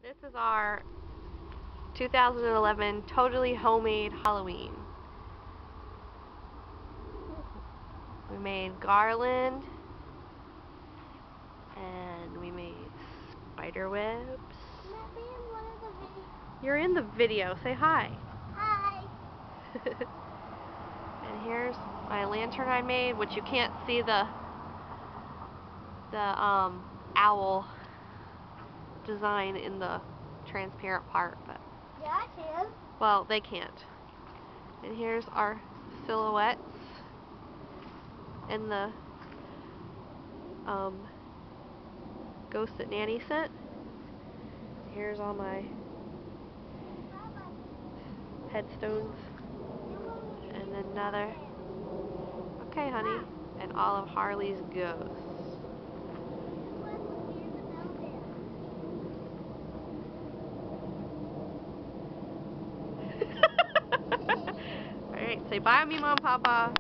This is our 2011 totally homemade Halloween. We made garland and we made spider webs. You're in the video. Say hi. Hi. And here's my lantern I made, which you can't see the owl design in the transparent part, but Yeah, I can. well, they can't. And here's our silhouettes and the ghost that Nanny sent. Here's all my headstones and another. Okay, honey. And all of Harley's ghosts. Alright, say bye to me, Mom, Papa.